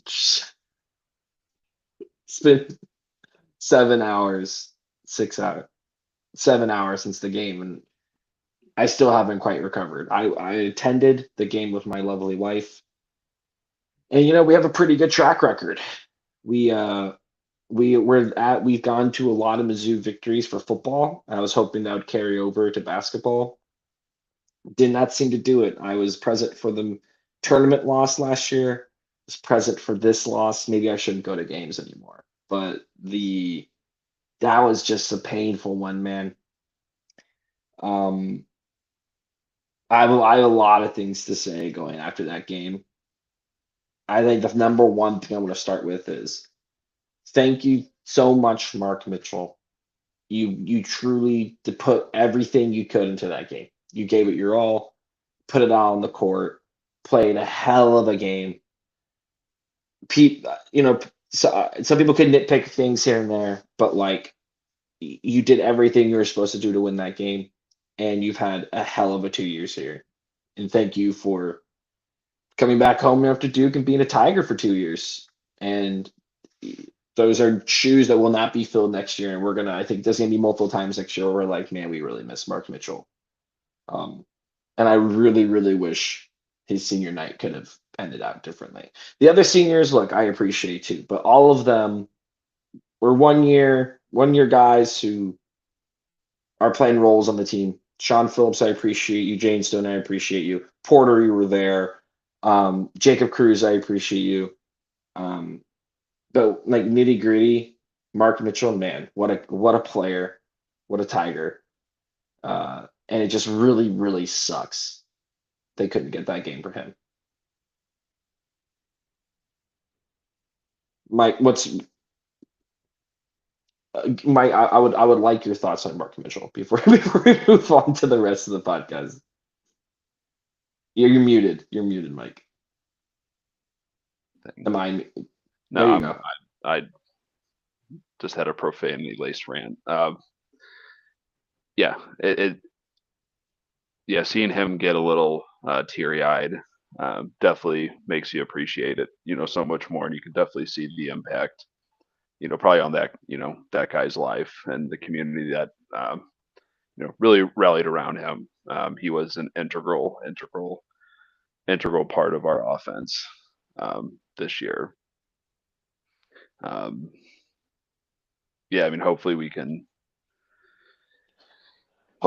It's been 7 hours, 6 hours, 7 hours since the game, and I still haven't quite recovered. I attended the game with my lovely wife, and we have a pretty good track record. We uh we've gone to a lot of Mizzou victories for football. I was hoping that would carry over to basketball. Did not seem to do it. I was present for the tournament loss last year. Was present for this loss. Maybe I shouldn't go to games anymore. But the that was just a painful one, man. Um, I have a lot of things to say going after that game. I think the number one thing I'm going to start with is thank you so much, Mark Mitchell. You truly did put everything you could into that game. You gave it your all, put it all on the court, played a hell of a game. Some people could nitpick things here and there, but like you did everything you were supposed to do to win that game, and you've had a hell of a 2 years here. And thank you for coming back home after Duke and being a Tiger for 2 years. And those are shoes that will not be filled next year. And I think there's gonna be multiple times next year where we're like, man, we really miss Mark Mitchell. Um, and I really, really wish his senior night could have ended out differently. The other seniors, look, I appreciate too, but all of them were 1 year guys who are playing roles on the team. Sean Phillips, I appreciate you. Jane Stone, I appreciate you. Porter, you were there. Jacob Cruz, I appreciate you. But like nitty gritty, Mark Mitchell, man, what a player, what a Tiger. And it just really, really sucks they couldn't get that game for him. Mike, I would like your thoughts on Mark Mitchell before before we move on to the rest of the podcast. You're muted. You're muted, Mike. Am I? No, There you go. I just had a profanity laced rant. Yeah, yeah, seeing him get a little teary eyed definitely makes you appreciate it, so much more, and you can definitely see the impact, probably on that, that guy's life and the community that really rallied around him. He was an integral part of our offense this year. Um, yeah, I mean, hopefully we can,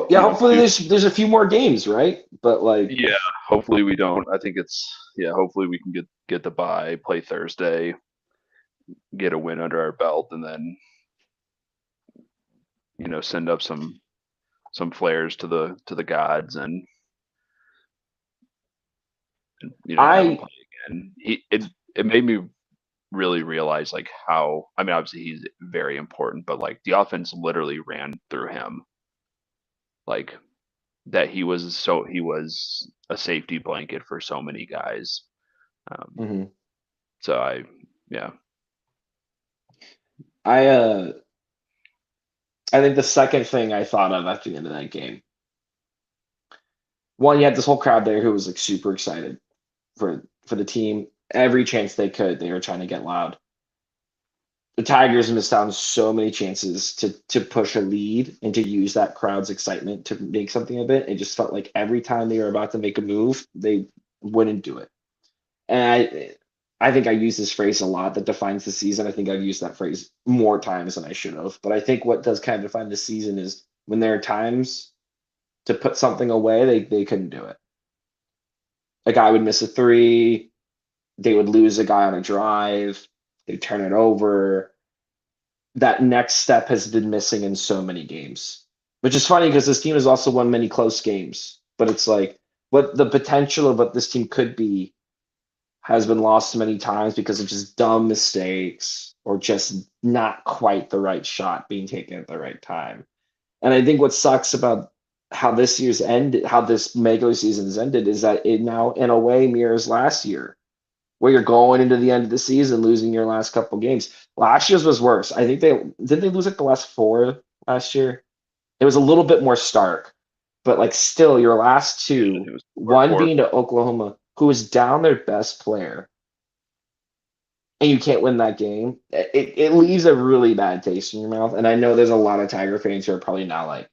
Yeah, hopefully there's a few more games, right? But like, yeah, hopefully we don't. I think hopefully we can get the bye, play Thursday, get a win under our belt, and then send up some flares to the gods, and have him I play again. It made me really realize like how, I mean, obviously he's very important, but like the offense literally ran through him, like that he was a safety blanket for so many guys. mhm. So yeah. I I think the second thing I thought of at the end of that game, one, you had this whole crowd there who was like super excited for the team. Every chance they could, they were trying to get loud. The Tigers missed out on so many chances to push a lead and to use that crowd's excitement to make something of it. It just felt like every time they were about to make a move, they wouldn't do it. And I think I use this phrase a lot that defines the season. I think I've used that phrase more times than I should have. But I think what does kind of define the season is when there are times to put something away, they couldn't do it. A guy would miss a three, they would lose a guy on a drive, they turn it over. That next step has been missing in so many games, which is funny because this team has also won many close games. But it's like what the potential of what this team could be has been lost many times because of just dumb mistakes or just not quite the right shot being taken at the right time. And I think what sucks about how this Mego season has ended is that it now, in a way, mirrors last year, where you're going into the end of the season losing your last couple games. Last year's was worse. I think they lose like the last four last year. It was a little bit more stark, but like still your last two, It was one 4-4. being to Oklahoma, who was down their best player, and you can't win that game, it leaves a really bad taste in your mouth. And I know there's a lot of Tiger fans who are probably not like,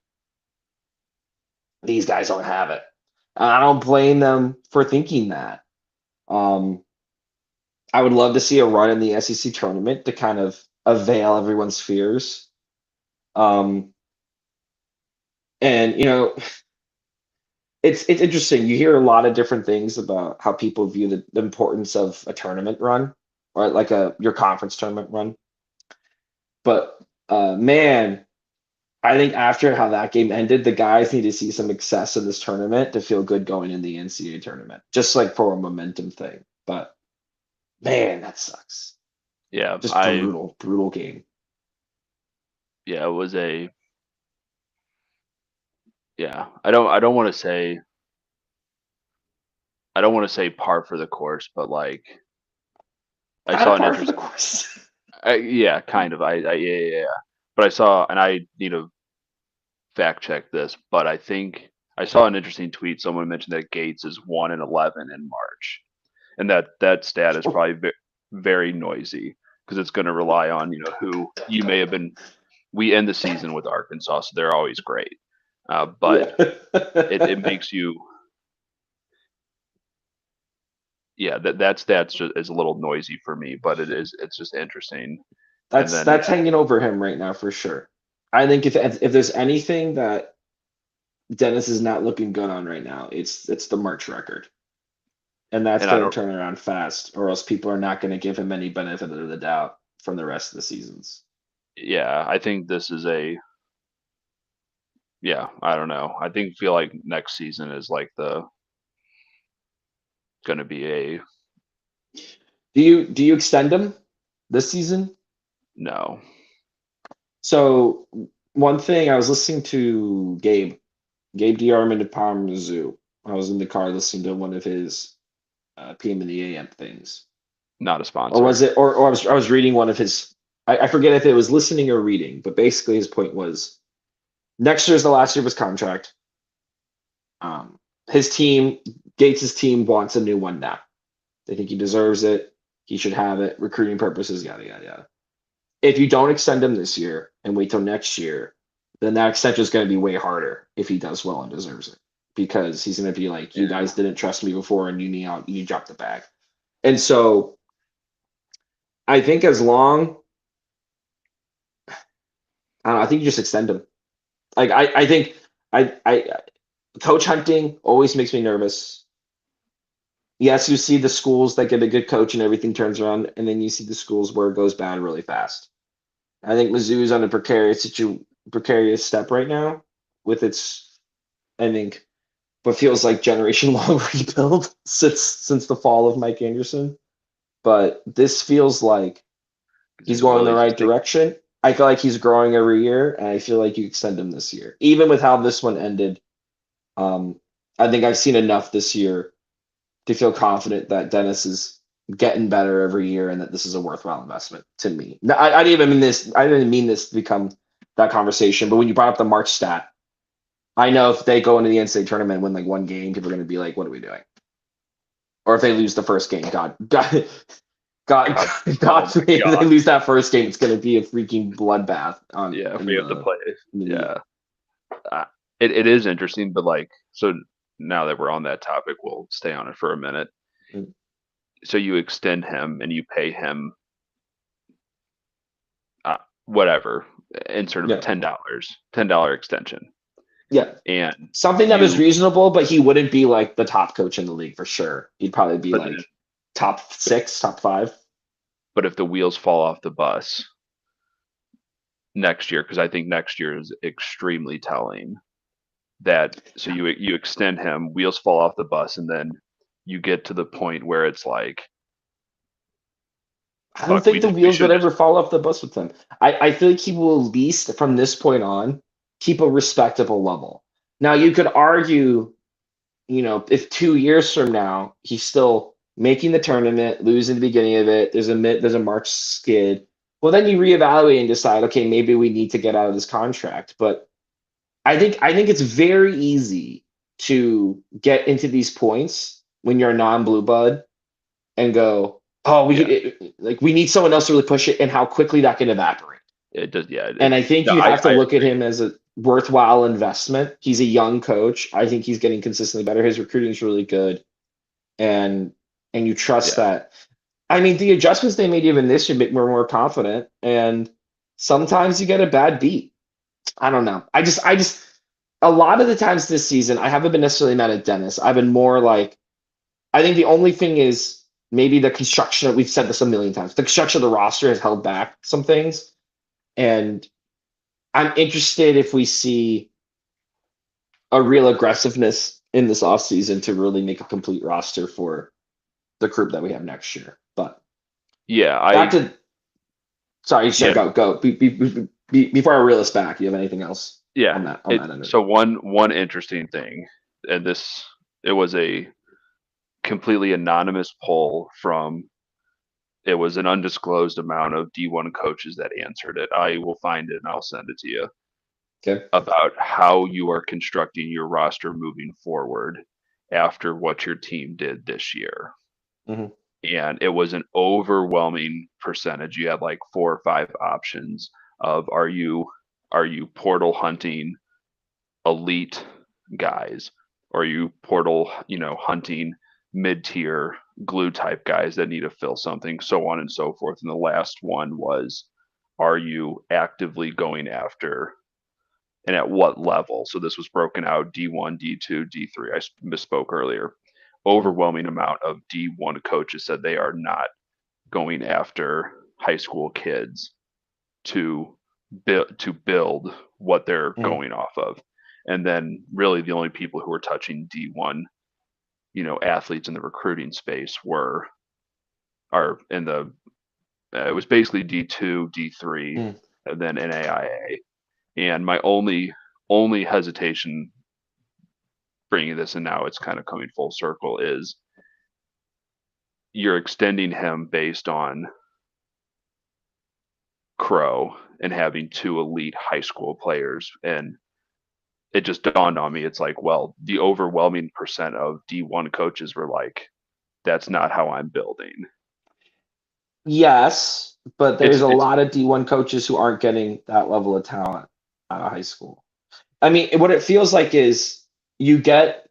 these guys don't have it. And I don't blame them for thinking that. Um, I would love to see a run in the SEC tournament to kind of avail everyone's fears. Um, and it's interesting. You hear a lot of different things about how people view the importance of a tournament run or like a your conference tournament run. But man, I think after how that game ended, the guys need to see some success in this tournament to feel good going in the NCAA tournament, just like for a momentum thing. But man, that sucks. Yeah, Just brutal, brutal game. yeah, it was a yeah. I don't want to say par for the course, but like I Kind of saw an par for the interesting. course. Yeah, kind of. Yeah, yeah, yeah. But I saw, and I need to fact check this, but I think I saw an interesting tweet. Someone mentioned that Gates is 1-11 in March, and that stat is probably very noisy because it's going to rely on who you may have been. We end the season with Arkansas, so they're always great, Yeah. but it makes you. Yeah, that's just is a little noisy for me, but it's just interesting. And then That's hanging over him right now for sure. I think if there's anything that Dennis is not looking good on right now, it's the March record. And that's and I going to don't. turn around fast, or else people are not going to give him any benefit of the doubt from the rest of the seasons. Yeah, I think this is a. Yeah, I don't know. I think feel like next season is like the going to be a Do you extend him this season? no. So one thing I was listening to Gabe DeArmond of Palm Mizzou. I was in the car listening to one of his PM in the AM things, Not a or was sponsor. it? Or I was reading one of his. I forget if it was listening or reading, but basically his point was next year is the last year of his contract. Um, his team, Gates's team, wants a new one now. They think he deserves it. He should have it. Recruiting purposes, yada yada yada. If you don't extend him this year and wait till next year, then that extension is going to be way harder if he does well and deserves it, because he's going to be like, you Yeah. guys didn't trust me before, and you dropped the bag. And so I think as long, I don't know, I think you just extend him. Like I think I coach hunting always makes me nervous. Yes, you see the schools that get a good coach and everything turns around, and then you see the schools where it goes bad really fast. I think Mizzou's on a precarious step right now with its, I think, what feels like generation long rebuild since the fall of Mike Anderson. But this feels like he's going in Well, the he's right just take. direction. I feel like he's growing every year, and I feel like you extend him this year, even with how this one ended. Um, I think I've seen enough this year to feel confident that Dennis is getting better every year and that this is a worthwhile investment to me. No, I didn't even mean this. I didn't mean this to become that conversation. But when you brought up the March stat, I know if they go into the NCAA tournament and win like one game, people are going to be like, "What are we doing?" Or if they lose the first game, God, God, God oh my forbid if they God. lose that first game, it's going to be a freaking bloodbath on Yeah, if we have to play. in the Yeah, uh, it is interesting, but like so now that we're on that topic, we'll stay on it for a minute. So you extend him and you pay him uh, whatever, insert of yeah, $10 extension, yeah. and Something that was you reasonable, but he wouldn't be like the top coach in the league for sure. He'd probably be but then like top six, top five. but if the wheels fall off the bus next year, because I think next year is extremely telling. That so you extend him, wheels fall off the bus, and then you get to the point where it's like, I don't fuck, think the we wheels would should ever just. fall off the bus with him. I feel like he will at least from this point on keep a respectable level. Now you could argue, if 2 years from now he's still making the tournament, losing the beginning of it, there's a March skid. Well, then you reevaluate and decide, okay, maybe we need to get out of this contract. But I think it's very easy to get into these points when you're a non-blue bud and go, oh, Yeah, we need someone else to really push it, and how quickly that can evaporate. it does. Yeah, And I think no, you have to I look at agree. him as a worthwhile investment. He's a young coach. I think he's getting consistently better. His recruiting is really good, and you trust Yeah, that. I mean, the adjustments they made even this year make me more confident. And sometimes you get a bad beat. I don't know. A lot of the times this season, I haven't been necessarily mad at Dennis. I've been more like, I think the only thing is maybe the construction. We've said this a million times. The construction of the roster has held back some things, and I'm interested if we see a real aggressiveness in this offseason to really make a complete roster for the group that we have next year. But yeah, back to sorry, yeah, go. Before I reel us back, you have anything else yeah. on It that end of so it? one interesting thing, and this it was a completely anonymous poll from it was an undisclosed amount of D1 coaches that answered it. I will find it and I'll send it to you Okay. about how you are constructing your roster moving forward after what your team did this year. Hmm. And it was an overwhelming percentage. You had like 4 or 5 options of are you portal hunting elite guys? Or are you portal, hunting mid-tier glue type guys that need to fill something, so on and so forth. And the last one was, are you actively going after and at what level? So this was broken out D1, D2, D3. I misspoke earlier. Overwhelming amount of D1 coaches said they are not going after high school kids to build what they're Hmm. going off of. And then really the only people who were touching D1, athletes in the recruiting space are in the it was basically D2, D3, Hmm. and then NAIA. And my only hesitation bringing this, and now it's kind of coming full circle, is you're extending him based on Crow and having two elite high school players. And it just dawned on me, it's like, well, the overwhelming percent of D1 coaches were like, that's not how I'm building. Yes, but there's a It's lot of D1 coaches who aren't getting that level of talent out of high school. I mean, what it feels like is you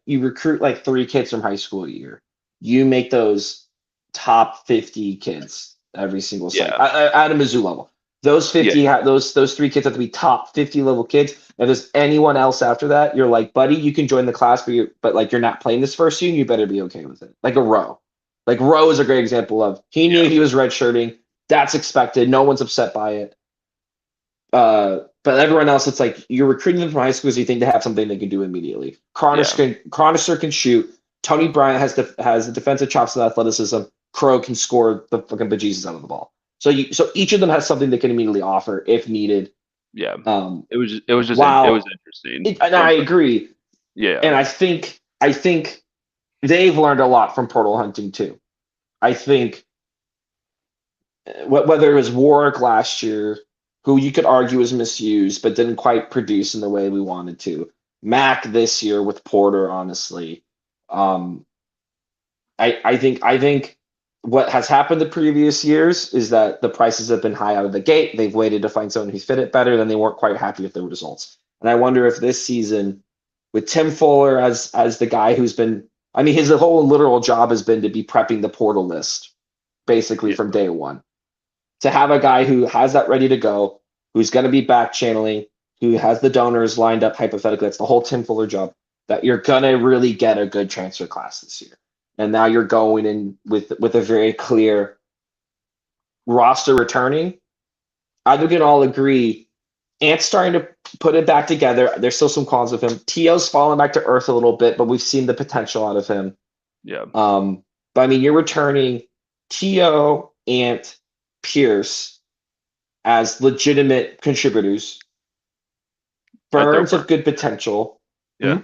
recruit like three kids from high school a year. You make those top 50 kids every single cycle Yeah, at a Mizzou level. Those yeah, 50 those three kids have to be top 50 level kids. If there's anyone else after that, you're like, buddy, you can join the class, but like you're not playing this first year, you better be okay with it. Like a Rowe. Like Rowe is a great example of he knew yeah, he was redshirting. That's expected. No one's upset by it. But everyone else, it's like you're recruiting them from high school because you think they have something they can do immediately. yeah, Chronister can shoot. Tony Bryant has the defensive chops and athleticism. Crow can score the fucking bejesus out of the ball. So each of them has something they can immediately offer if needed. yeah. Um, It was while interesting and from I agree, yeah, and I think they've learned a lot from portal hunting too. I think whether it was Warwick last year, who you could argue was misused but didn't quite produce in the way we wanted to. Mac this year with Porter, honestly. Um, I think what has happened the previous years is that the prices have been high out of the gate. They've waited to find someone who fit it better, then they weren't quite happy with the results. And I wonder if this season, with Tim Fuller as the guy who's been, I mean, his whole literal job has been to be prepping the portal list basically yeah, from day one, to have a guy who has that ready to go, who's going to be back channeling, who has the donors lined up hypothetically. That's the whole Tim Fuller job. That you're going to really get a good transfer class this year. And now you're going in with a very clear roster returning. I think we can all agree Ant's starting to put it back together. There's still some cons of him. T.O.'s fallen back to earth a little bit, but we've seen the potential out of him. yeah. But I mean, you're returning T.O., Ant, Pierce as legitimate contributors. I'd throw Burns Burns of good in there. potential. Hmm? Yeah,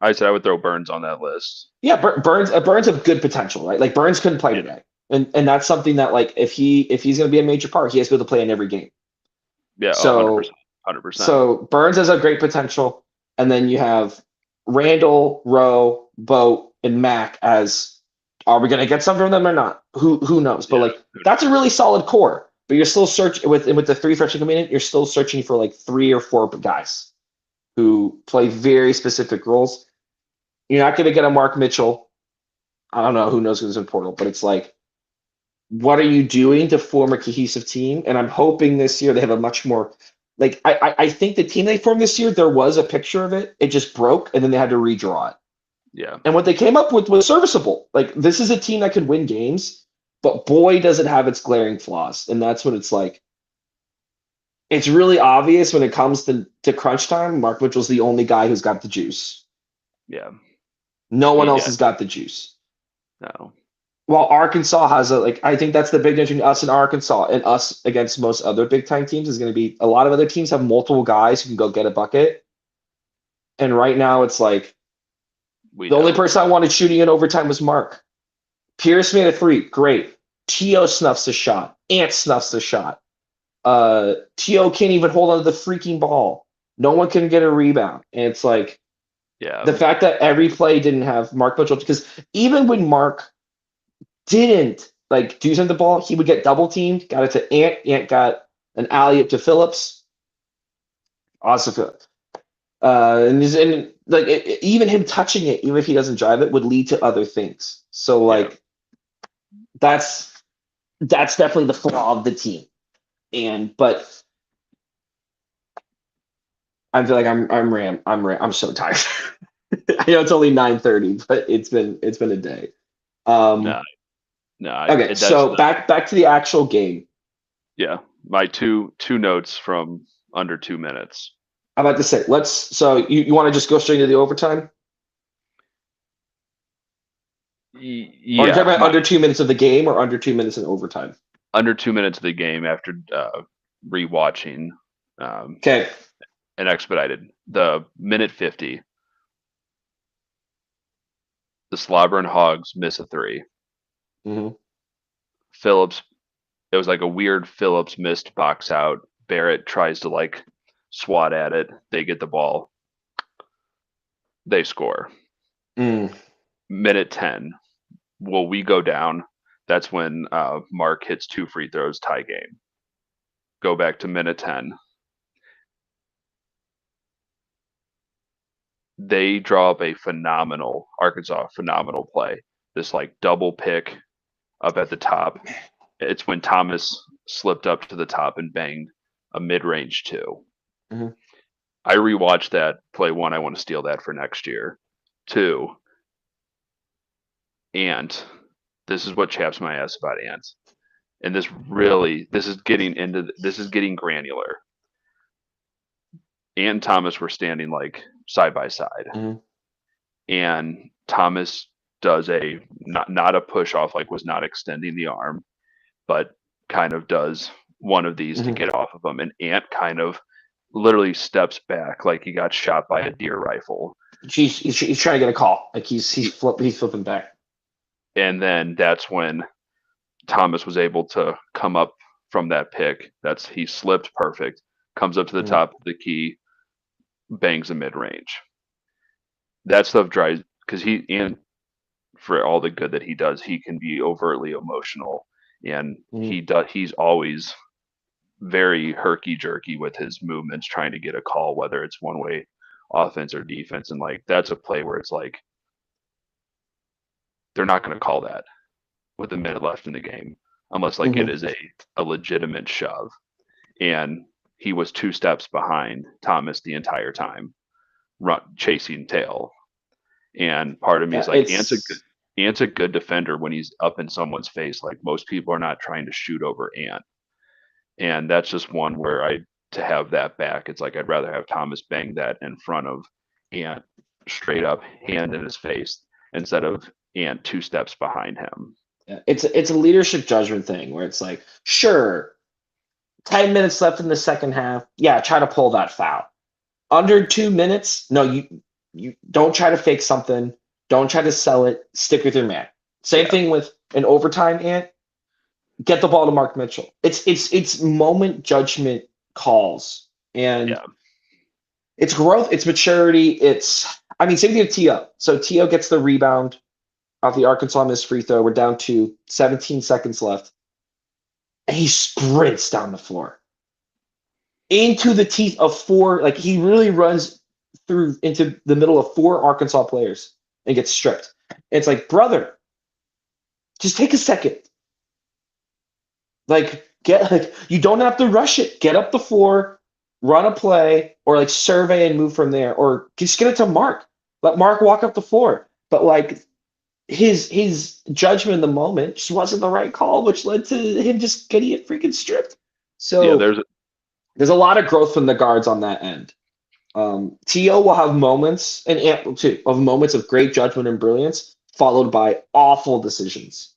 I said I would throw Burns on that list. Yeah, Burns of good potential, right? Like Burns couldn't play Yeah, today, and that's something that like if he's going to be a major part, he has to be able to play in every game. yeah, 100%, So 100%. so Burns has a great potential, and then you have Randall, Rowe, Boat, and Mac as are we going to get some from them or not? who knows? But Yeah. like that's a really solid core. But you're still searching with the three freshmen coming in, you're still searching for like 3 or 4 guys who play very specific roles. You're not going to get a Mark Mitchell. I don't know who knows who's in portal, but it's like, what are you doing to form a cohesive team? And I'm hoping this year they have a much more like I think the team they formed this year, there was a picture of it. It just broke, and then they had to redraw it. Yeah. And what they came up with was serviceable. Like this is a team that could win games, but boy, does it have its glaring flaws. And that's what it's like. It's really obvious when it comes to crunch time. Mark Mitchell's the only guy who's got the juice. Yeah. No one else Yeah. has got the juice. No. Well, Arkansas has a like. I think that's the big difference between us and Arkansas, and us against most other Big Ten teams is going to be a lot of other teams have multiple guys who can go get a bucket, and right now it's like We the only don't. person I wanted shooting in overtime was Mark. Pierce made a three, great. T.O. snuffs the shot. Ant snuffs the shot. T.O. can't even hold on to the freaking ball. No one can get a rebound, and it's like Yeah. the fact that every play didn't have Mark Mitchell because even when Mark didn't like do something to the ball, he would get double teamed, got it to Ant. Ant got an alley up to Phillips. Awesome. And like even him touching it, even if he doesn't drive it, would lead to other things. So Yeah. like that's definitely the flaw of the team. And but I feel like I'm so tired. I know it's only 9:30, but it's been a day. No. No. Okay, That's so back to the actual game. yeah. My two notes from under 2 minutes. I'm about to say, so you want to just go straight into the overtime? Or are you talking Yeah. about under 2 minutes of the game or under 2 minutes in overtime? Under 2 minutes of the game after rewatching um, Okay. and expedited the minute 50. The Slobber and Hogs miss a three. Hmm. Phillips, it was like a weird Phillips missed box out. Barrett tries to like swat at it. They get the ball. They score. Mm. Minute 10. Will we go down? That's when Mark hits 2 free throws, tie game. Go back to minute 10. They draw up a phenomenal play. This like double pick up at the top. It's when Thomas slipped up to the top and banged a mid-range two. Hmm. I rewatched that play. One, I want to steal that for next year. Two, Ant. This is what chaps my ass about Ant. And this is getting granular. Ant and Thomas were standing like side by side, Hmm. and Thomas does a not a push off, like was not extending the arm, but kind of does one of these to Hmm. get off of him, and Ant kind of literally steps back like he got shot by a deer rifle. He's trying to get a call. Like he's flipping back. And then that's when Thomas was able to come up from that pick. He slipped perfect, comes up to the Mm. top of the key, bangs a mid range. That stuff drives because and for all the good that he does, he can be overtly emotional, and Mm. he's always very herky jerky with his movements, trying to get a call, whether it's one way offense or defense. And like that's a play where it's like they're not going to call that with a minute left in the game unless like it Hmm. is a legitimate shove. And he was 2 steps behind Thomas the entire time, chasing tail. And part of me Yeah, is like, it's Ant's a good defender when he's up in someone's face. Like most people are not trying to shoot over Ant, and that's just one where to have that back. It's like I'd rather have Thomas bang that in front of Ant, straight up, hand in his face, instead of Ant 2 steps behind him. it's a leadership judgment thing where it's like, sure, 10 minutes left in the second half. Yeah, try to pull that foul. Under 2 minutes, no, you don't try to fake something. Don't try to sell it. Stick with your man. Same Yeah, thing with an overtime, Ant. Get the ball to Mark Mitchell. It's moment judgment calls, and yeah, it's growth, it's maturity, it's I mean, same thing with T.O. So T.O. gets the rebound. off the Arkansas missed free throw. We're down to 17 seconds left. And he sprints down the floor into the teeth of four. Like he really runs through into the middle of four Arkansas players and gets stripped. It's like, brother, just take a second. You don't have to rush it. Get up the floor, run a play, or like survey and move from there, or just get it to Mark. Let Mark walk up the floor. But like his judgment in the moment just wasn't the right call, which led to him just getting it freaking stripped. Yeah, So there's a lot of growth from the guards on that end. T.O. will have moments and amplitude of moments of great judgment and brilliance, followed by awful decisions.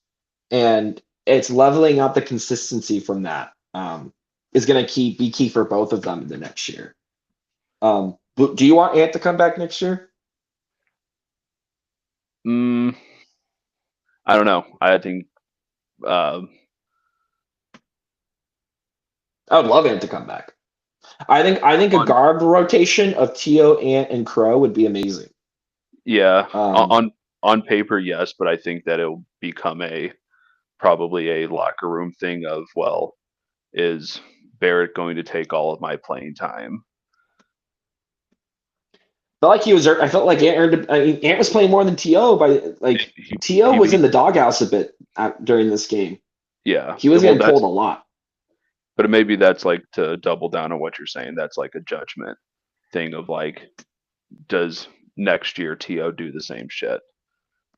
And it's leveling out the consistency from that is going to be key for both of them in the next year. Do you want Ant to come back next year? I don't know. I think I would love Ant to come back. I think a guard rotation of T.O., Ant, and Crow would be amazing. Yeah, on paper, yes, but I think that it'll become probably a locker room thing of, well, is Barrett going to take all of my playing time? I felt like Ant was playing more than T.O. T.O. was in the doghouse a bit during this game. Yeah, he was getting pulled a lot. But maybe that's like, to double down on what you're saying, that's like a judgment thing of like, does next year T.O. do the same shit?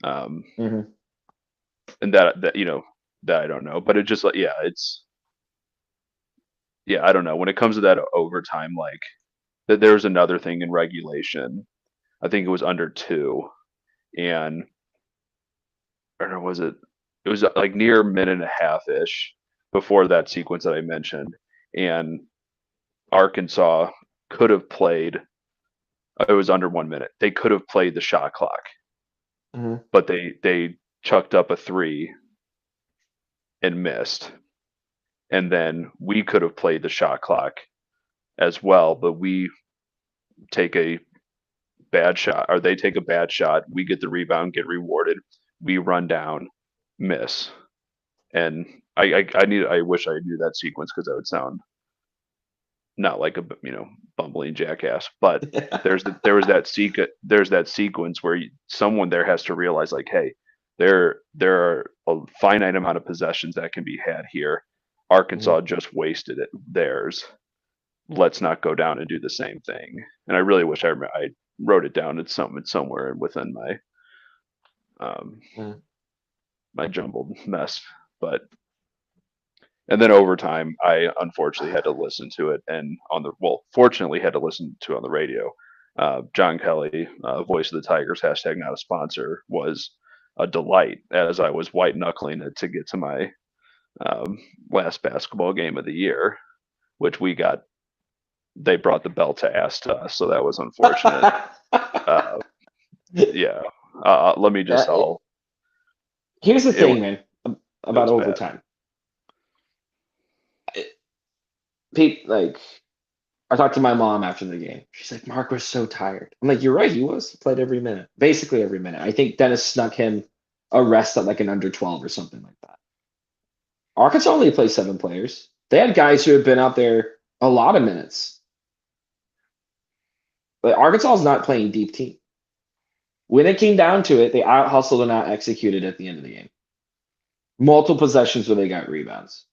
And that I don't know, but it just like, I don't know. When it comes to that overtime, like that, there's another thing in regulation. I think it was under 2, and I don't know, was it? It was like near a minute and a half ish before that sequence that I mentioned, and Arkansas could have played. It was under 1 minute. They could have played the shot clock, but they chucked up a 3 and missed, and then we could have played the shot clock as well, but we take a bad shot, or they take a bad shot. We get the rebound, get rewarded. We run down, miss, and I wish I knew that sequence because that would sound not like a bumbling jackass. But there's that sequence where someone there has to realize, like, hey, there are a finite amount of possessions that can be had here. Arkansas just wasted theirs. Let's not go down and do the same thing. And I really wish I wrote it down. It's somewhere within my jumbled mess. And then overtime, I unfortunately had to listen to it, and fortunately had to listen to it on the radio. John Kelly, voice of the Tigers, hashtag not a sponsor, was a delight as I was white knuckling it to get to my last basketball game of the year, which they brought the bell to ass to us, so that was unfortunate. Let me just Here's the thing, man, about overtime. I talked to my mom after the game. She's like, Mark was so tired. I'm like, you're right, he was. He played every minute, basically every minute. I think Dennis snuck him a rest at like an under 12 or something like that. Arkansas only plays 7 players. They had guys who have been out there a lot of minutes. But Arkansas is not playing deep team. When it came down to it, they out hustled and out executed at the end of the game. Multiple possessions where they got rebounds.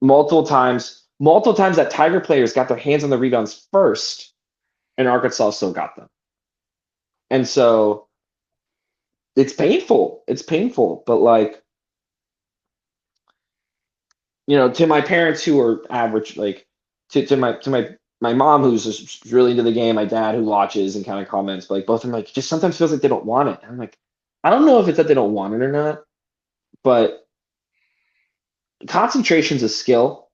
Multiple times that Tiger players got their hands on the rebounds first, and Arkansas still got them. And so it's painful. It's painful. But like, to my parents who are average, like to my mom who's just really into the game, my dad who watches and kind of comments, but like both of them like just sometimes feels like they don't want it. And I'm like, I don't know if it's that they don't want it or not, but concentration's a skill,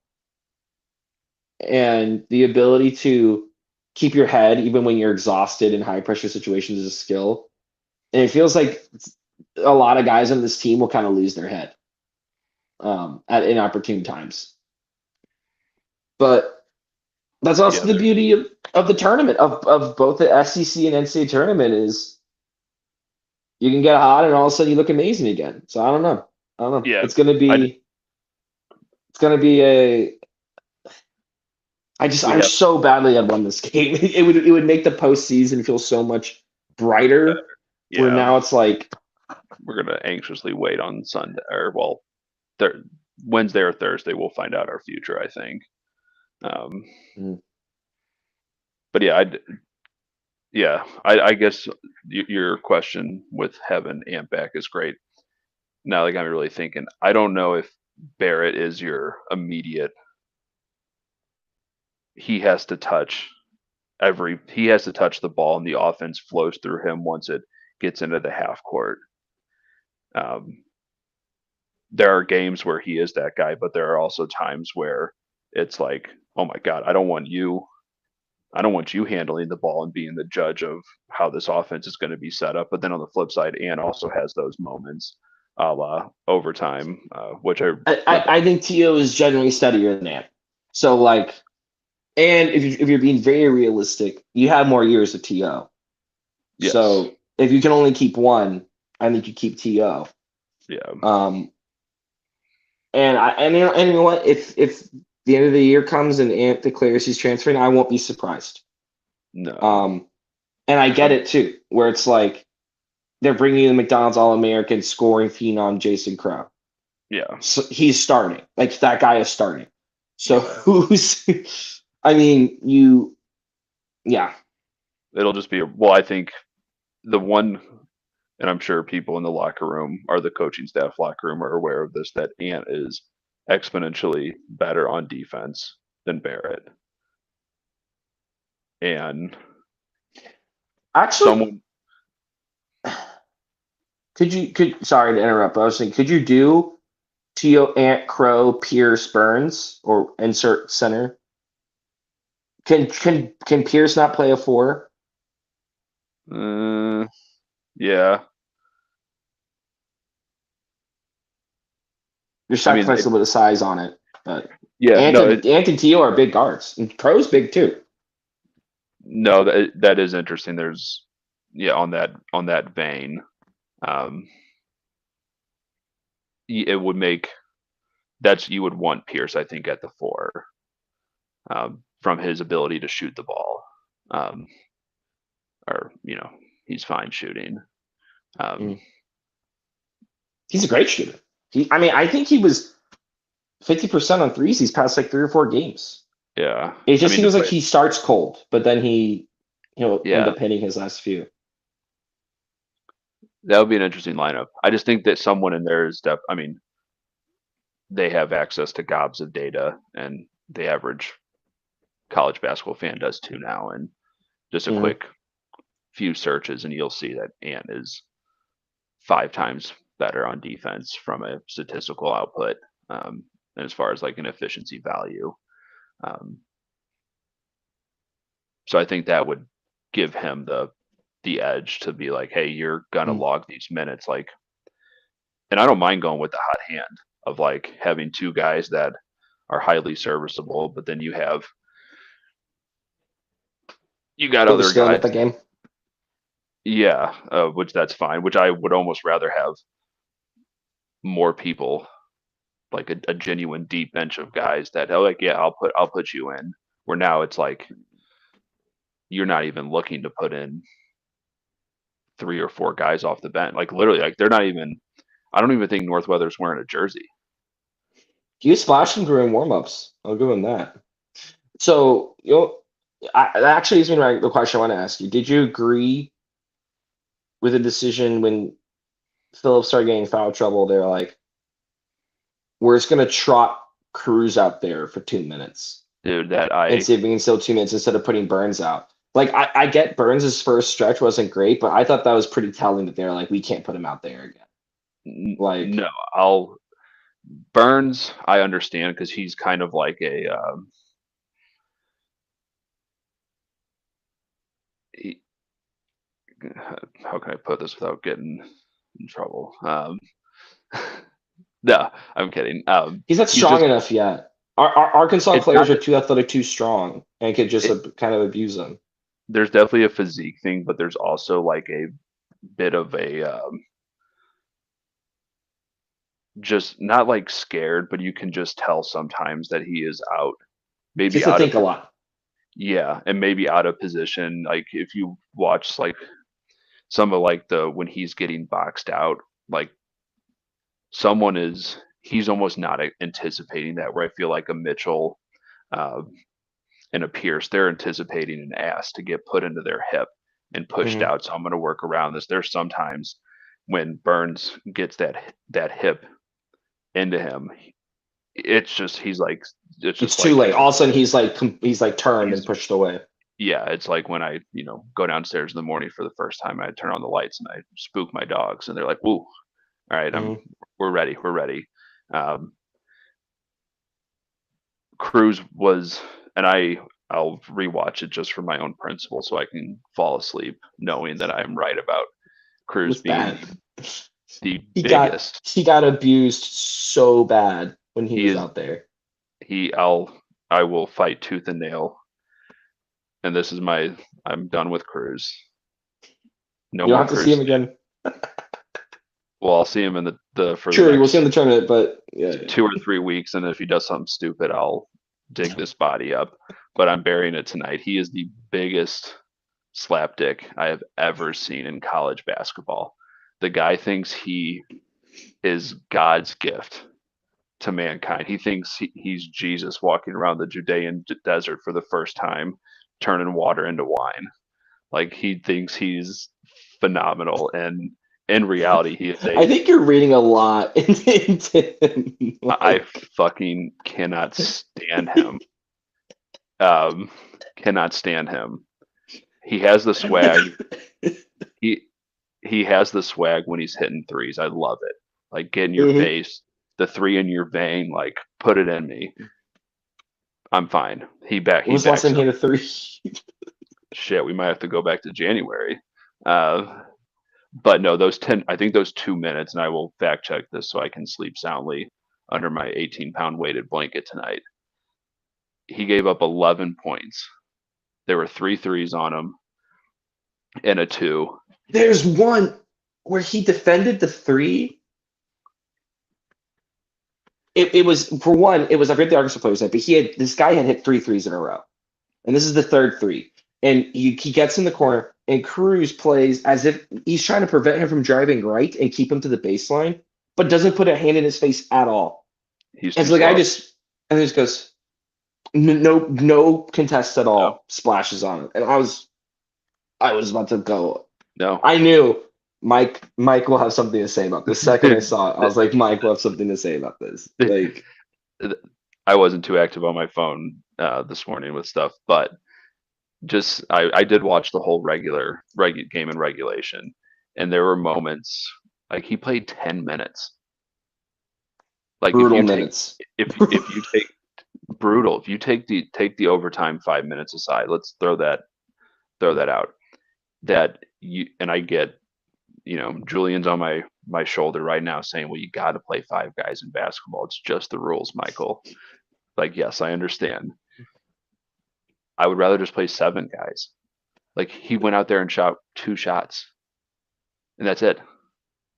and the ability to keep your head even when you're exhausted in high pressure situations is a skill. And it feels like a lot of guys on this team will kind of lose their head at inopportune times. But that's also the beauty of the tournament, of both the SEC and NCAA tournament, is you can get hot and all of a sudden you look amazing again. So I don't know. I don't know. Yeah, It's gonna I be it's gonna be a I we wish have so badly I'd won this game. It would make the postseason feel so much brighter. Where yeah, now it's like, we're gonna anxiously wait on Sunday or well, thir- Wednesday or Thursday. We'll find out our future. I think. Um, mm, but yeah, I guess your question with having Ant back is great. Now, like I'm really thinking, I don't know if Barrett is your immediate. He has to touch he has to touch the ball, and the offense flows through him once it gets into the half court. Um, there are games where he is that guy, but there are also times where it's like, oh my god, I don't want you handling the ball and being the judge of how this offense is going to be set up. But then on the flip side, Ant also has those moments, a la overtime, which I went back. I think Tio is generally steadier than Ant. So like, and if you're being very realistic, you have more years of T.O. Yes, So if you can only keep one, I think you keep T.O. yeah, Um, and you know what? If the end of the year comes and Ant declares he's transferring, I won't be surprised. no, Um, and I get I'm, it too, where it's like they're bringing the McDonald's All American scoring phenom Jason Crow. yeah, So he's starting. Like that guy is starting. So yeah. who's? I mean, you. Yeah. It'll just be well. I think the one, and I'm sure people in the locker room or the coaching staff locker room are aware of this, that Ant is exponentially better on defense than Barrett. And Actually, someone, could sorry to interrupt, but I was thinking, could you do Tio Ant Crow Pierce Burns or insert center? Can Pierce not play a four? uh, yeah, Just I mean, sacrifice a little bit of size on it. But yeah, no, Ant and Tio are big guards. And Crow's big too. no, that is interesting. There's, yeah, on that vein, um, it would make that's you would want Pierce, I think, at the four, from his ability to shoot the ball, um, or he's fine shooting. Um, Mm. He's a great shooter. I mean, I think he was 50% on threes these past like 3 or 4 games. yeah, It I just mean to seems like play, he starts cold, but then he'll end yeah, up hitting his last few. that would be an interesting lineup. I just think that someone in there is I mean, they have access to gobs of data, and the average college basketball fan does too now. And just a Mm. quick few searches, and you'll see that Ant is 5 times better on defense from a statistical output, and as far as like an efficiency value. Um, so I think that would give him the edge to be like, hey, you're gonna Mm. log these minutes, like, and I don't mind going with the hot hand of like having two guys that are highly serviceable, but then you got Build a other skill guys. at the game. Yeah, which that's fine. Which I would almost rather have more people, like a genuine deep bench of guys that are like, yeah, I'll put you in. Where now it's like you're not even looking to put in 3 or 4 guys off the bench. Like literally, like they're not even. I don't even think Northweather's wearing a jersey. He splashed him during warmups. I'll give him that. So that actually is the question I want to ask you. Did you agree with the decision when Phillips started getting foul trouble? They're like, we're just gonna trot Cruz out there for 2 minutes Dude, that and see if we can still 2 minutes instead of putting Burns out. Like I get Burns' first stretch wasn't great, but I thought that was pretty telling that they're like, we can't put him out there again. Like, no, I'll Burns. I understand because he's kind of like a he, how can I put this without getting in trouble? No, I'm kidding. he's not He's strong just enough yet. Our Arkansas it's not players are that too athletic, too strong, and could just it, kind of abuse them. there's definitely a physique thing, but there's also like a bit of a just not like scared, but you can just tell sometimes that he is out, He has maybe to out of think a lot. yeah, and maybe out of position. Like if you watch like some of like the when he's getting boxed out, like someone is he's almost not anticipating that. Where I feel like a Mitchell uh, and a Pierce, they're anticipating an ass to get put into their hip and pushed Hmm. out. So I'm going to work around this. There's sometimes when Burns gets that hip into him, it's just he's like it's It's just too like late. All of a sudden, he's like turned and he's pushed away. yeah, it's like when I, go downstairs in the morning for the first time, I turn on the lights and I spook my dogs and they're like, "Woo, all right, Hmm. we're ready, we're ready." Um, Cruz was, and I'll rewatch it just for my own principle so I can fall asleep knowing that I'm right about It Cruz was being bad. the He got biggest. he got abused so bad when he He was is out there. he I will fight tooth and nail, and this is I'm done with Cruz. No You don't more have to see him Cruz. again. Well, I'll see him in the for the Sure, you will see him in next the tournament, but yeah, 2 or 3 weeks, and if he does something stupid, I'll dig this body up. But I'm burying it tonight. He is the biggest slapdick I have ever seen in college basketball. The guy thinks he is God's gift to mankind. He thinks he's Jesus walking around the Judean desert for the first time, turning water into wine. Like he thinks he's phenomenal, and in reality, he is I a think you're reading a lot into him. I Like, fucking cannot stand him. Um, cannot stand him. He has the swag. He he has the swag when he's hitting threes. I love it. Like get in your mhm. face, the three in your vein, like put it in me. I'm fine. When He was the last time backs he up. hit a three? Shit, we might have to go back to January. Uh, but no, those 10. I think those 2 minutes, and I will fact check this so I can sleep soundly under my 18-pound weighted blanket tonight. He gave up 11 points. There were three threes on him and a two. There's one where he defended the three. It was for one, it was I forget the Arkansas player's name, but this guy had hit three threes in a row. And this is the third three. And he gets in the corner, and Cruz plays as if he's trying to prevent him from driving right and keep him to the baseline, but doesn't put a hand in his face at all. He's And too so the guy slow. just goes, no contest at No, all, splashes on him. And I was about to go. no. I knew Mike will have something to say about this. Second I saw it, I was like, Mike will have something to say about this. Like, I wasn't too active on my phone this morning with stuff, but just I did watch the whole game in regulation, and there were moments like he played 10 minutes. Like brutal minutes. if you take brutal, if you take the overtime 5 minutes aside, let's throw that out. That you and I get, Julian's on my shoulder right now saying, "Well, you got to play five guys in basketball. It's just the rules, Michael." Like, yes, I understand. I would rather just play seven guys. Like he went out there and shot two shots, and that's it.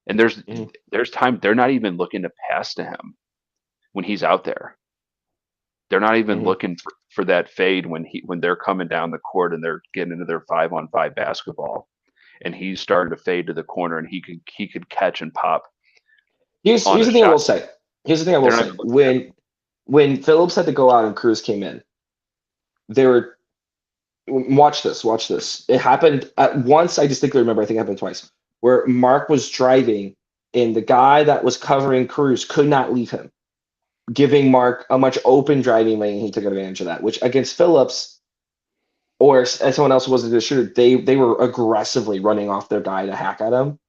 And Mhm, there's time they're not even looking to pass to him when he's out there. They're not even mhm. looking for that fade when they're coming down the court and they're getting into their 5-on-5 basketball, and he's starting to fade to the corner and he could catch and pop on Here's a the thing I will shot. say. Here's the thing I will They're not say. even looking at him. When Phillips had to go out and Cruz came in, they were watch this, watch this. It happened at once. I distinctly remember. I think it happened twice, where Mark was driving and the guy that was covering Cruz could not leave him, giving Mark a much open driving lane. He took advantage of that, which against Phillips or as someone else who wasn't a shooter, they were aggressively running off their guy to hack at him,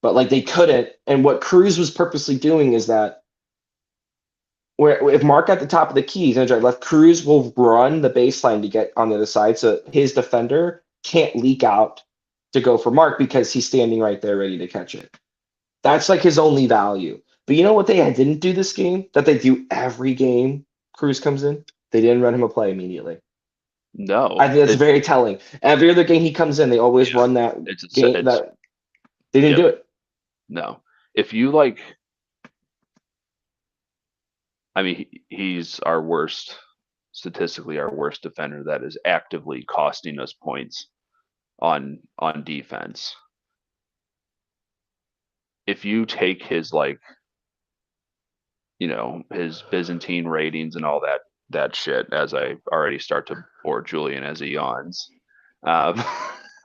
but like they couldn't. And what Cruz was purposely doing is that where if Mark at the top of the key, he's gonna drive left. Cruz will run the baseline to get on the other side, so his defender can't leak out to go for Mark because he's standing right there ready to catch it. That's like his only value. But you know what they didn't do this game that they do every game? Cruz comes in, they didn't run him a play immediately. I No, think that's very telling. Every other game he comes in, they always yeah, run that it's game it's that. They didn't Yep. do it. No. If you like, I mean, he's our worst, statistically our worst defender that is actively costing us points on defense. If you take his like, his Byzantine ratings and all that shit, as I already start to bore Julian as he yawns. Um,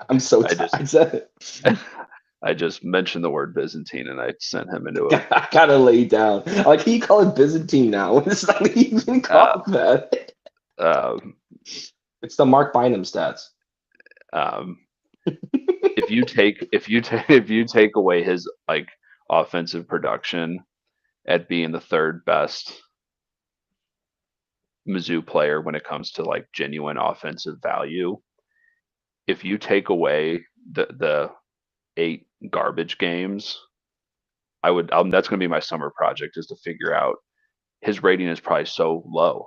I'm so I just tired. I just mentioned the word Byzantine and I sent him into I gotta lay down. Like, he call it Byzantine now. It's not even a called that. um, It's the Mark Bynum stats. um, if you take away his like offensive production at being the third best Mizzou player when it comes to like genuine offensive value, if you take away the 8 garbage games, that's going to be my summer project, is to figure out his rating is probably so low.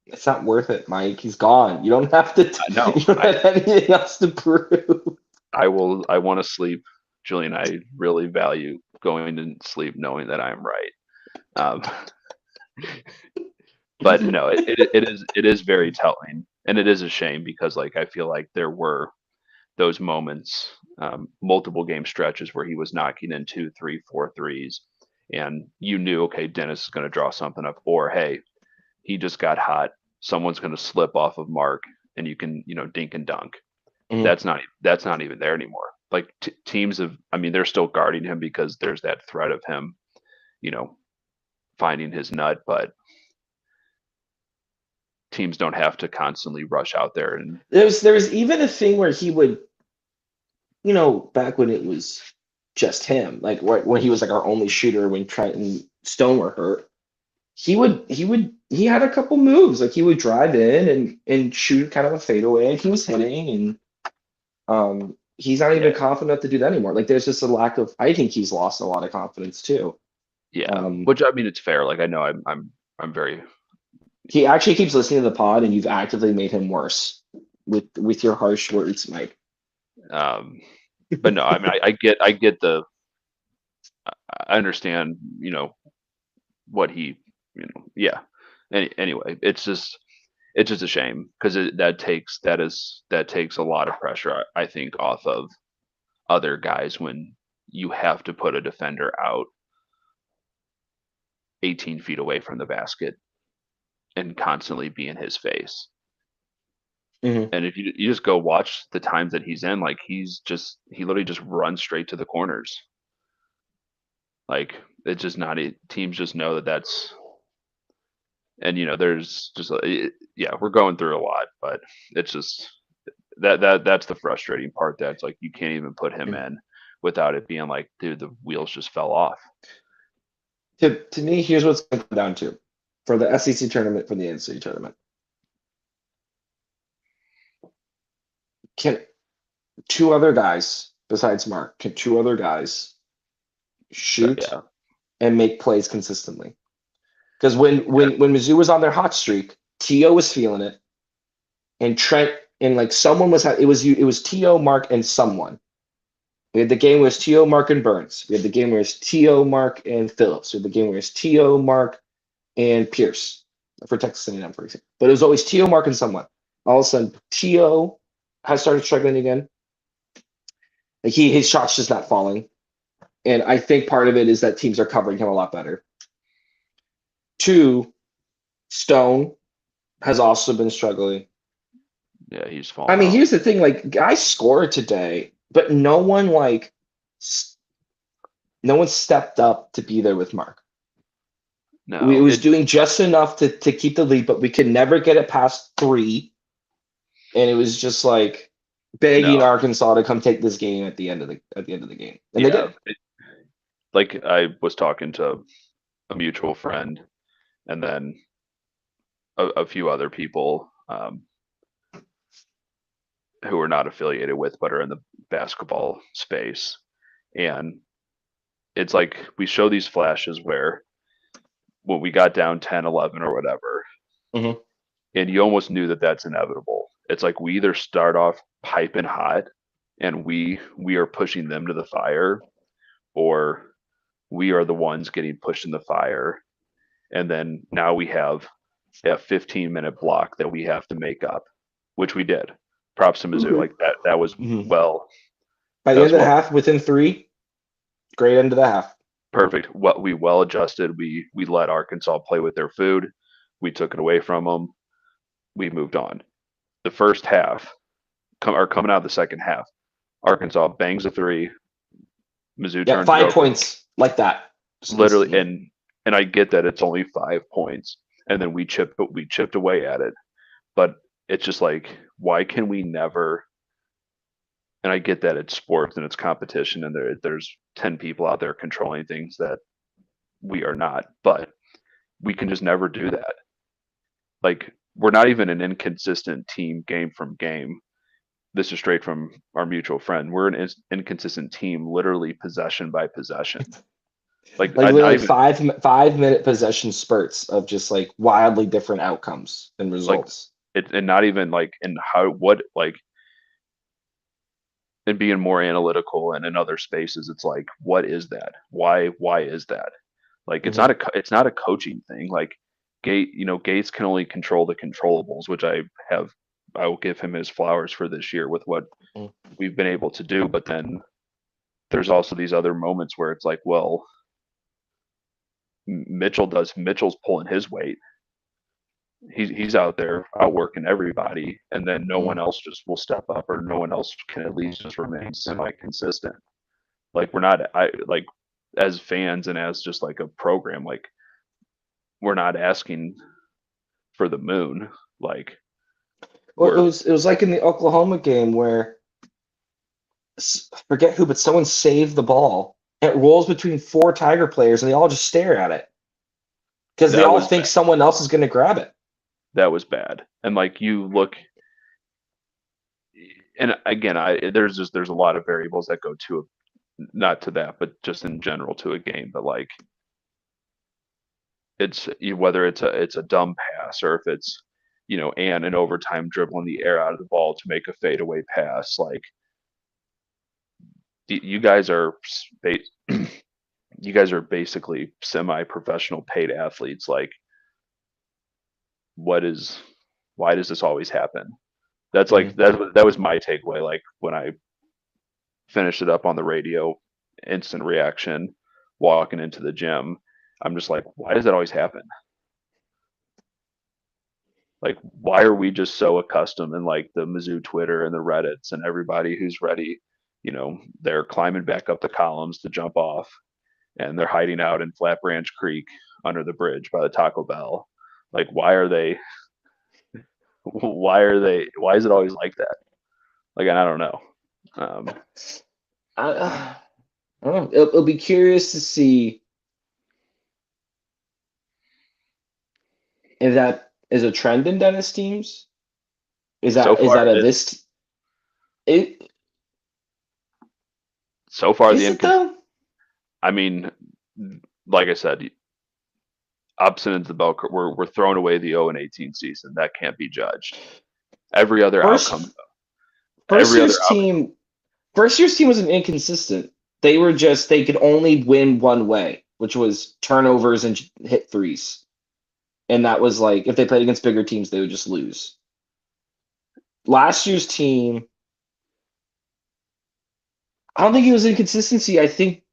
It's not worth it, Mike. He's gone. You don't have to. I know. You don't I have anything else to prove. I will. I want to sleep, Julian. I really value going to sleep knowing that I'm right. Um, but no, it is very telling, and it is a shame because like I feel like there were those moments, multiple game stretches where he was knocking in 2, 3, 4 threes, and you knew, okay, Dennis is going to draw something up, or hey, he just got hot. Someone's going to slip off of Mark, and you can, dink and dunk. Mhm. That's not even there anymore. Like teams have, I mean, they're still guarding him because there's that threat of him, you know, finding his nut, but teams don't have to constantly rush out there and There was even a thing where he would, back when it was just him, like when he was like our only shooter when Trent and Stone were hurt. He had a couple moves. Like, he would drive in and shoot kind of a fadeaway, and he was hitting, and he's not even yeah, confident enough to do that anymore. Like, there's just a lack of. I think he's lost a lot of confidence too. yeah. Um, Which I mean, it's fair. Like I know I'm very he actually keeps listening to the pod, and you've actively made him worse with your harsh words, Mike. um, but no, I mean I get I understand what he yeah. Anyway, it's just a shame because that takes a lot of pressure, I think, off of other guys when you have to put a defender out 18 feet away from the basket and constantly be in his face. Mhm. And if you just go watch the times that he's in, like he literally just runs straight to the corners. Like it's just not teams just know that's, and there's just yeah, we're going through a lot, but it's just that's the frustrating part. That's like you can't even put him in without it being like, dude, the wheels just fell off. To me, here's what's going to come down to for the SEC tournament, for the NCAA tournament. Can two other guys besides Mark, can two other guys shoot Yeah, and make plays consistently? Because when yeah, when when Mizzou was on their hot streak, T.O. was feeling it, and Trent, and like someone was, it was T.O., Mark, and someone. We had the game where it's T.O., Mark, and Burns. We had the game where it's T.O., Mark, and Phillips. We had the game where it's T.O., Mark, and Pierce for Texas A&M, for example. But it was always T.O., Mark, and someone. All of a sudden, T.O. has started struggling again. Like, his shot's just not falling. And I think part of it is that teams are covering him a lot better. Two, Stone has also been struggling. yeah. He's I fallen mean, off. here's the thing, like, guys scored today, but no one stepped up to be there with Mark. We No, was doing just enough to keep the lead, but we could never get it past three. And it was just like begging no, Arkansas to come take this game at the end of the game. And they yeah. did. Like I was talking to a mutual friend, and then a few other people who are not affiliated with but are in the basketball space, and it's like we show these flashes where when we got down 10, 11 or whatever, Mhm. and you almost knew that that's inevitable. It's like we either start off piping hot and we are pushing them to the fire, or we are the ones getting pushed in the fire, and then now we have a 15-minute block that we have to make up, which we did. Props to Mizzou. Okay. Like that was Mhm. well. By the That end was of the well half, within three, great end of the half. perfect. What we well adjusted. We let Arkansas play with their food. We took it away from them. We moved on. The first half, coming out of the second half, Arkansas bangs a three. Mizzou Yeah, turns it five over. points like that. Just Literally, instantly. and I get that it's only 5 points, and then we chipped away at it, but it's just like, why can we never? And I get that it's sports and it's competition, and there's 10 people out there controlling things that we are not, but we can just never do that. Like, we're not even an inconsistent team game from game. This is straight from our mutual friend. We're an inconsistent team, literally possession by possession. Like, Like I not literally even 5 minute possession spurts of just like wildly different outcomes and like results. it, and not even like in how what like and being more analytical and in other spaces. It's like, what is that? Why is that? Like, Hmm. it's not a coaching thing. Like, Gates can only control the controllables, which I will give him his flowers for this year with what we've been able to do. But then there's also these other moments where it's like, well, Mitchell's pulling his weight. He's out there outworking everybody, and then no one else just will step up, or no one else can at least just remain semi consistent. Like, we're not, I like, as fans and as just like a program, like, we're not asking for the moon. Like, Well, we're it was like in the Oklahoma game where forget who, but someone saved the ball. It rolls between four Tiger players, and they all just stare at it because they that all was think bad. someone else is going to grab it. That was bad. And like, you look, and again, there's a lot of variables that go to not to that, but just in general to a game. But like, whether it's a dumb pass, or if it's, and in overtime dribbling the air out of the ball to make a fadeaway pass. Like, you guys are you guys are basically semi-professional paid athletes. Like, what is why does this always happen? That's like, Mhm. that was my takeaway. Like, when I finished it up on the radio, instant reaction, walking into the gym, I'm just like, why does that always happen? Like, why are we just so accustomed, and like the Mizzou Twitter and the Reddits and everybody who's ready, they're climbing back up the columns to jump off, and they're hiding out in Flat Branch Creek under the bridge by the Taco Bell. Like, why is it always like that? Like, I don't know. Um, I, I don't know. It'll be curious to see if that is a trend in Dennis teams. so Is far that a it is. this? It So far the is it though? I mean, like I said, opposite ends of the bell curve, we're throwing away the 0-18 season. That can't be judged. Every other outcome, First first every other year's outcome. team First year's team wasn't inconsistent. They could only win one way, which was turnovers and hit threes. And that was like if they played against bigger teams, they would just lose. Last year's team, I don't think it was inconsistency. I think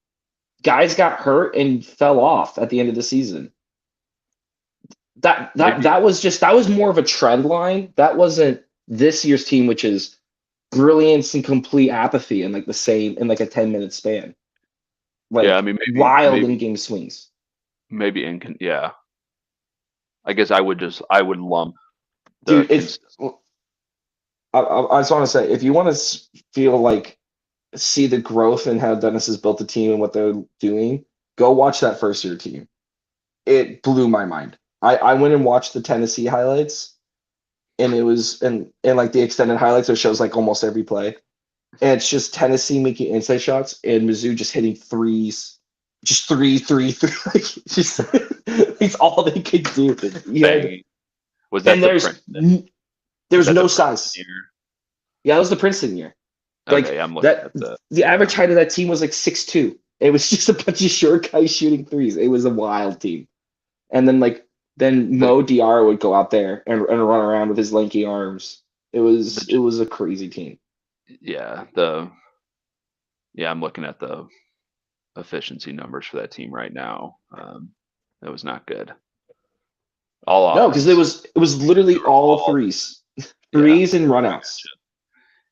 guys got hurt and fell off at the end of the season. Maybe, That was more of a trend line. That wasn't this year's team, which is brilliance and complete apathy in like the same in like a 10-minute span. yeah. I Like mean, wild in game swings. maybe yeah. I guess I would lump the Dude, if I just want to say, if you want to feel like see the growth in how Dennis has built the team and what they're doing, go watch that first year team. It blew my mind. I went and watched the Tennessee highlights, and it was and like the extended highlights, it shows like almost every play. And it's just Tennessee making inside shots and Mizzou just hitting threes, just three. Like, just it's all they could do. You had, banging. Was and that the Princeton? Was there's that the no Princeton size. year? Yeah, it was the Princeton year. Like Okay, I'm looking that, at the the yeah. average height of that team was like 6'2". It was just a bunch of short guys shooting threes. It was a wild team. And then The Mo Diarra would go out there and run around with his lanky arms. the It was a crazy team. yeah, the yeah, I'm looking at the efficiency numbers for that team right now. It was not good. All No, because offense. it was They literally were all all threes, yeah. threes and I runouts. gotcha.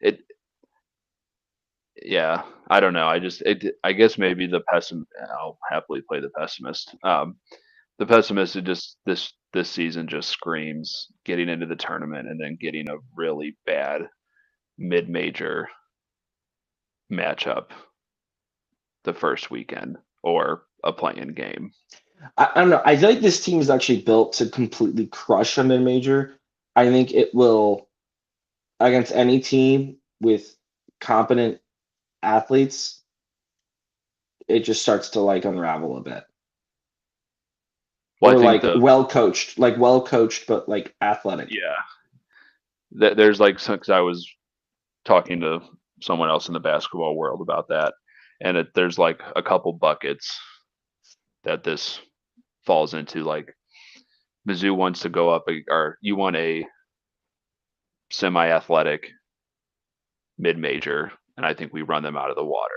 It yeah, I don't know. I guess maybe the pessimist. I'll happily play the pessimist. The pessimist is just this season just screams getting into the tournament and then getting a really bad mid-major matchup the first weekend or a playing game. I don't know. I feel like this team is actually built to completely crush a mid major. I think it will against any team with competent athletes. It just starts to like unravel a bit, Well, I or think the like well coached, but like athletic. yeah, there's like because I was talking to someone else in the basketball world about that, and there's like a couple buckets that this falls into. Like Mizzou wants to go up, or you want a semi-athletic mid-major, and I think we run them out of the water.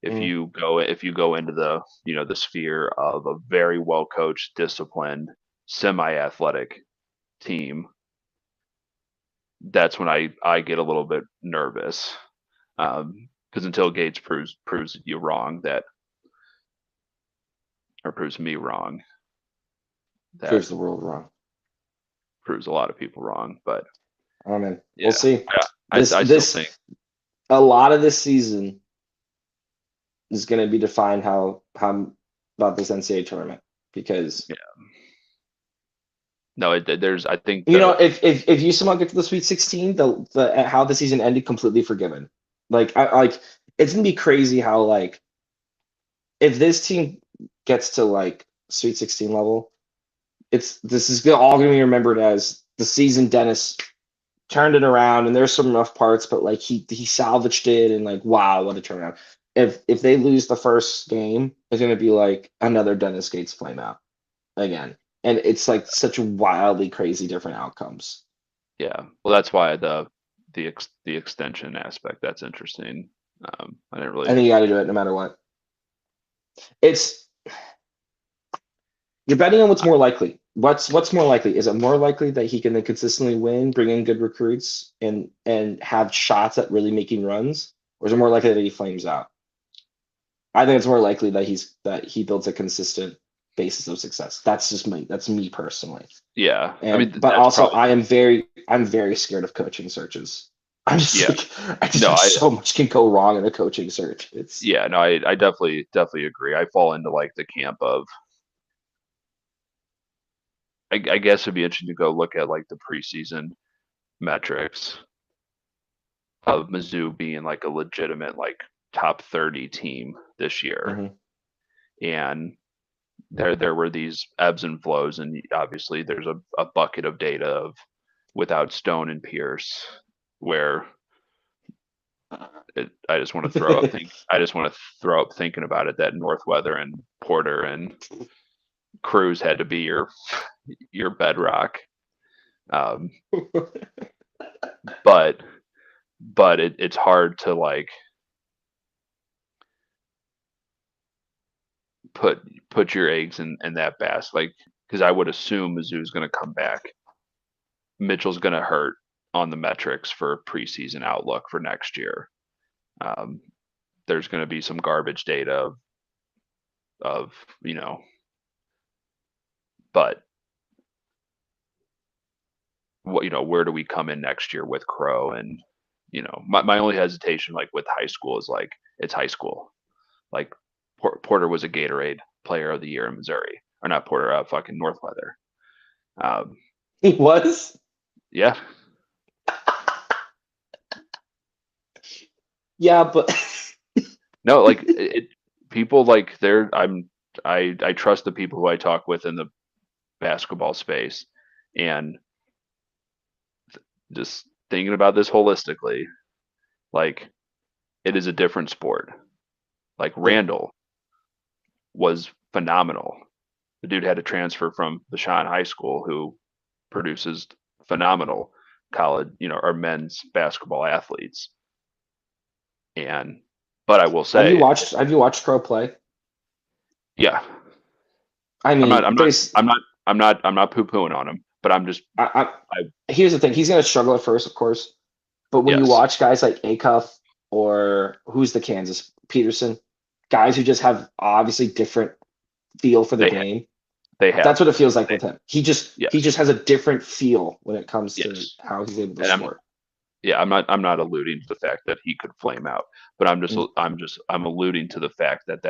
Mm. If you go into the the sphere of a very well coached, disciplined, semi-athletic team, that's when I get a little bit nervous. Because until Gates proves you wrong that or proves me wrong, that Proves the world wrong. proves a lot of people wrong. But Oh man, we'll yeah, see. I still think A lot of this season is going to be defined how about this NCAA tournament because yeah. No, there's I think you know if you somehow get to the Sweet 16, the how the season ended completely forgiven. Like it's gonna be crazy how like if this team gets to like Sweet 16 level, this is all gonna be remembered as the season Dennis turned it around, and there's some rough parts, but like he salvaged it, and like wow, what a turnaround. If they lose the first game, it's gonna be like another Dennis Gates flame out again. And it's like such wildly crazy different outcomes. yeah. Well, that's why the extension aspect that's interesting. I didn't I really think you gotta do it no matter what. It's you're betting on what's more likely. What's more likely? Is it more likely that he can then consistently win, bring in good recruits, and have shots at really making runs, or is it more likely that he flames out? I think it's more likely that he builds a consistent basis of success. That's just me. That's me personally. yeah. I mean And but that's also probably the I'm very scared of coaching searches. I'm just yeah. like I just No, think I so much can go wrong in a coaching search. It's yeah. No, I definitely agree. I fall into like the camp of I guess it'd be interesting to go look at like the preseason metrics of Mizzou being like a legitimate like top 30 team this year. mhm. And there were these ebbs and flows, and obviously there's a bucket of data of without Stone and Pierce, where I just want to throw up I just want to throw up thinking about it that Northweather and Porter and Cruz had to be your bedrock. Um, but it's hard to like put put your eggs in that basket, like because I would assume Mizzou's going to come back. Mitchell's going to hurt on the metrics for preseason outlook for next year. Um, there's going to be some garbage data of but what where do we come in next year with Crow and my only hesitation like with high school is like it's high school. Like Porter was a Gatorade Player of the Year in Missouri, or not Porter, fucking Northweather. Um, He was? yeah, Yeah, but no, like people like I trust the people who I talk with in the basketball space, and just thinking about this holistically, like it is a different sport. Like Yeah. Randall was phenomenal. The dude had to transfer from the Shawn High School, who produces phenomenal college, or men's basketball athletes. And, but I will Have you say, watched Have you watched Crow play? yeah, I I'm not, mean, I'm not, there's I'm not poo pooing on him, but I'm just, I, here's the thing. He's gonna struggle at first, of course, but when you yes, watch guys like Acuff or who's the Kansas Peterson, guys who just have obviously different feel for the they, game. they That's have, what it feels like they, with him. He just yes, has a different feel when it comes to yes. how he's able to And score. yeah, I'm not alluding to the fact that he could flame out, but Mm. I'm alluding to the fact that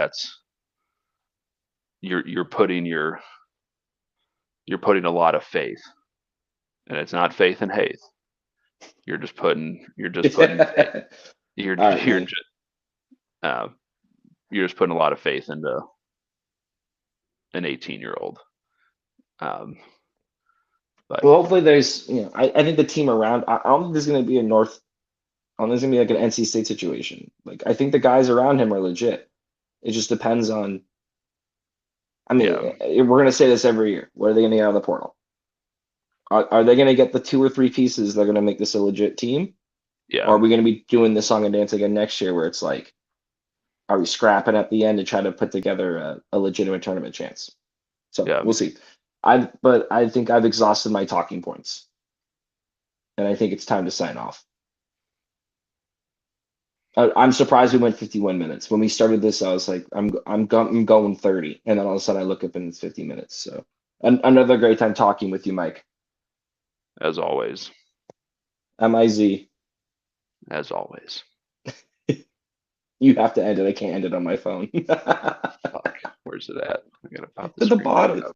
you're putting you're putting a lot of faith, and it's not faith and faith. You're just putting faith. You're All right, you're man. just uh, you're just putting a lot of faith into an 18-year-old. Um, but Well, hopefully I think the team around. I don't think there's going to be a North. I don't think there's going to be like an NC State situation. Like I think the guys around him are legit. It just depends on. I mean, yeah, we're going to say this every year. What are they going to get out of the portal? Are they going to get the two or three pieces that are going to make this a legit team? Or yeah, are we going to be doing this song and dance again next year where it's like, are we scrapping at the end to try to put together a legitimate tournament chance? So yeah. we'll see. But I think I've exhausted my talking points, and I think it's time to sign off. I'm surprised we went 51 minutes. When we started this, I was like, I'm going 30, and then all of a sudden I look up and it's 50 minutes. So another great time talking with you, Mike. As always, Miz. as always. You have to end it. I can't end it on my phone. Fuck, where's it at? I gotta pop the To the screen back bottom. up.